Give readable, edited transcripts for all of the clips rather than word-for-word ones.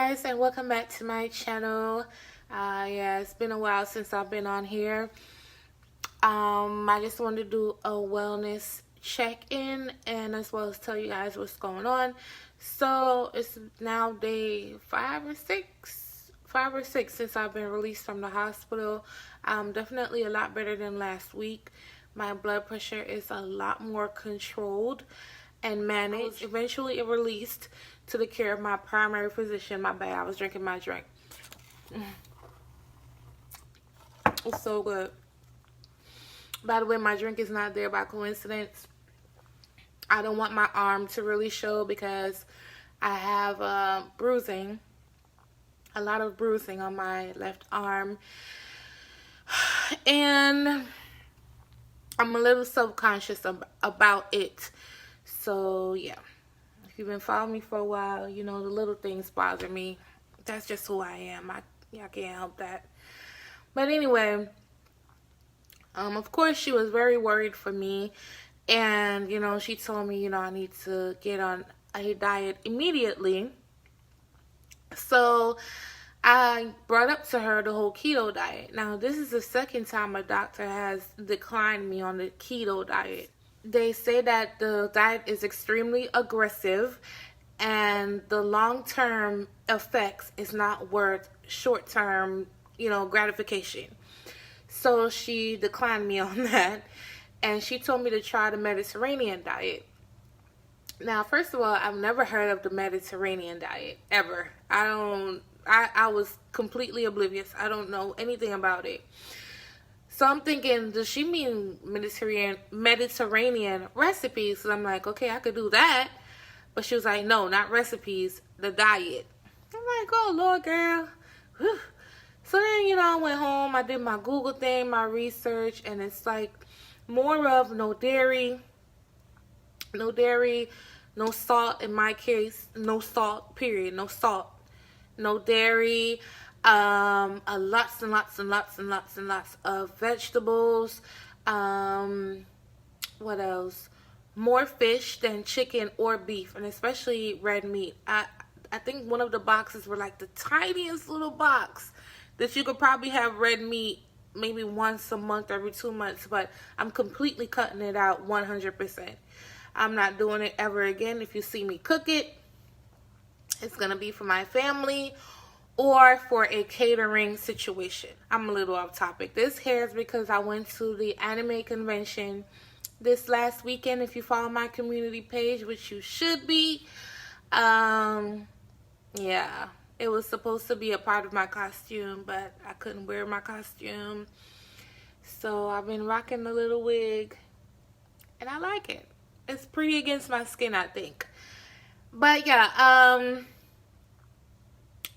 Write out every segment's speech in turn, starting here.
guys, and welcome back to my channel. Yeah, it's been a while since I've been on here. I just wanted to do a wellness check-in and as well as tell you guys what's going on. So it's now day 5 or 6 since I've been released from the hospital. I'm definitely a lot better than last week. My blood pressure is a lot more controlled and managed. Eventually released to the care of my primary physician. My bad, I was drinking my drink. It's so good. By the way, my drink is not there by coincidence. I don't want my arm to really show because I have bruising. A lot of bruising on my left arm. And I'm a little self-conscious about it. So, yeah. If you've been following me for a while, you know the little things bother me. That's just who I am. I can't help that. But anyway, of course, she was very worried for me. And, you know, she told me, you know, I need to get on a diet immediately. So I brought up to her the whole keto diet. Now, this is the second time a doctor has declined me on the keto diet. They say that the diet is extremely aggressive and the long-term effects is not worth short-term, you know, gratification. So she declined me on that, and she told me to try the Mediterranean diet. Now, first of all, I've never heard of the Mediterranean diet, ever. I was completely oblivious. I don't know anything about it. So I'm thinking, does she mean Mediterranean recipes? So I'm like, okay, I could do that. But she was like, no, not recipes, the diet. I'm like, oh, Lord, girl. Whew. So then, you know, I went home. I did my Google thing, my research. And it's like more of no dairy, no salt in my case. No salt, period. No salt. No dairy. Lots and lots of vegetables. What else? More fish than chicken or beef, and especially red meat. I think one of the boxes were like the tiniest little box that you could probably have red meat maybe once a month, every 2 months, but I'm completely cutting it out 100%. I'm not doing it ever again. If you see me cook it, it's gonna be for my family or for a catering situation. I'm a little off topic. This here is because I went to the anime convention this last weekend. If you follow my community page, which you should be, yeah, it was supposed to be a part of my costume, but I couldn't wear my costume. So I've been rocking the little wig, and I like it. It's pretty against my skin, I think. But yeah,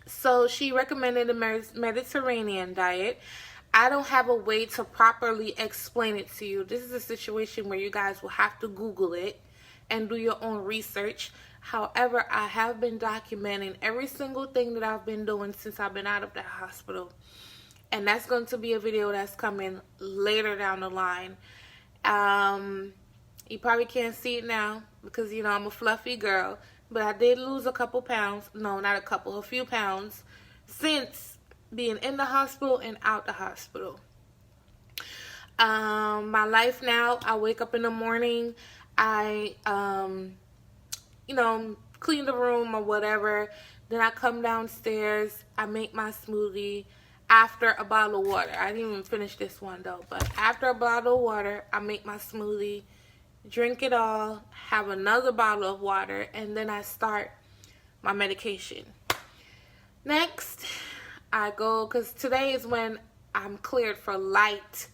so she recommended a Mediterranean diet. I don't have a way to properly explain it to you. This is a situation where you guys will have to Google it and do your own research. However, I have been documenting every single thing that I've been doing since I've been out of the hospital. And that's going to be a video that's coming later down the line. You probably can't see it now because, you know, I'm a fluffy girl. But I did lose a couple pounds. No, not a couple, a few pounds since being in the hospital and out the hospital. My life now, I wake up in the morning. I, you know, clean the room or whatever. Then I come downstairs. I make my smoothie after a bottle of water. I didn't even finish this one though. But after a bottle of water, I make my smoothie. Drink it all, have another bottle of water, and then I start my medication. Next, I go, because today is when I'm cleared for light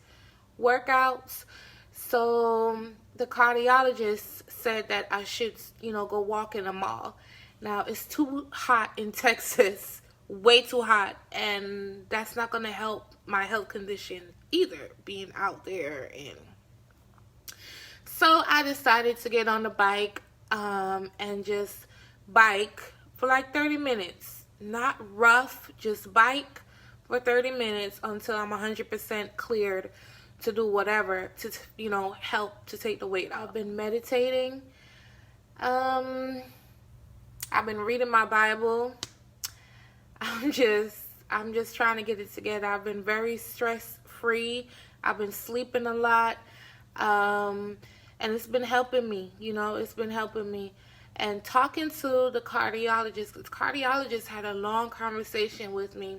workouts. So the cardiologist said that I should, you know, go walk in the mall. Now, it's too hot in Texas, way too hot, and that's not going to help my health condition either, being out there. And so I decided to get on the bike and just bike for like 30 minutes. Not rough, just bike for 30 minutes until I'm 100% cleared to do whatever to, you know, help to take the weight. I've been meditating. I've been reading my Bible. I'm just trying to get it together. I've been very stress free. I've been sleeping a lot. And it's been helping me, it's been helping me. And talking to the cardiologist, the cardiologist had a long conversation with me.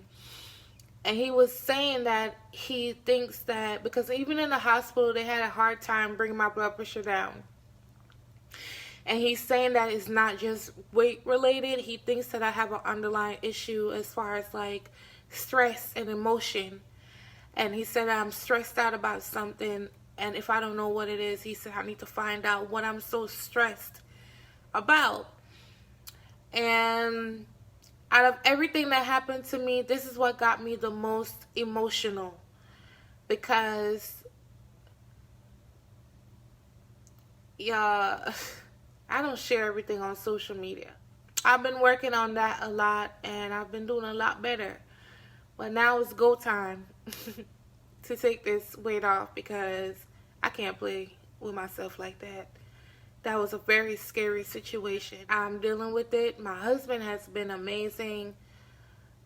And he was saying that he thinks that, because even in the hospital, they had a hard time bringing my blood pressure down. And he's saying that it's not just weight related. He thinks that I have an underlying issue as far as like stress and emotion. And he said I'm stressed out about something. And if I don't know what it is, he said I need to find out what I'm so stressed about. And out of everything that happened to me, this is what got me the most emotional. Because, y'all, I don't share everything on social media. I've been working on that a lot, and I've been doing a lot better. But now it's go time to take this weight off, because I can't play with myself like that. That was a very scary situation. I'm dealing with it. My husband has been amazing.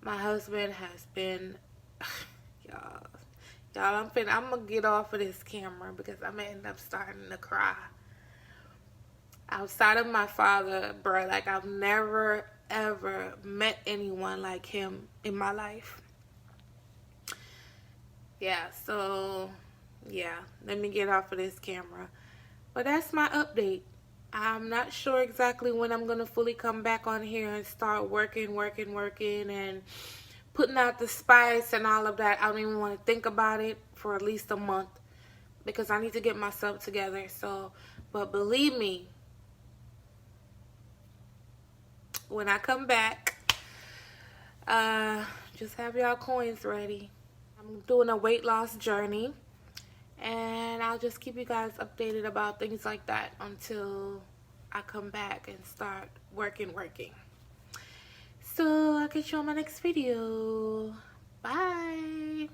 My husband has been, y'all, I'm gonna get off of this camera because I'm gonna end up starting to cry. Outside of my father, bro, like I've never ever met anyone like him in my life. Yeah, so yeah, let me get off of this camera. But that's my update. I'm not sure exactly when I'm gonna fully come back on here and start working and putting out the spice and all of that. I don't even want to think about it for at least a month, because I need to get myself together. So, but believe me, when I come back, just have y'all coins ready. I'm doing a weight loss journey, and I'll just keep you guys updated about things like that until I come back and start working. So I'll catch you on my next video. Bye.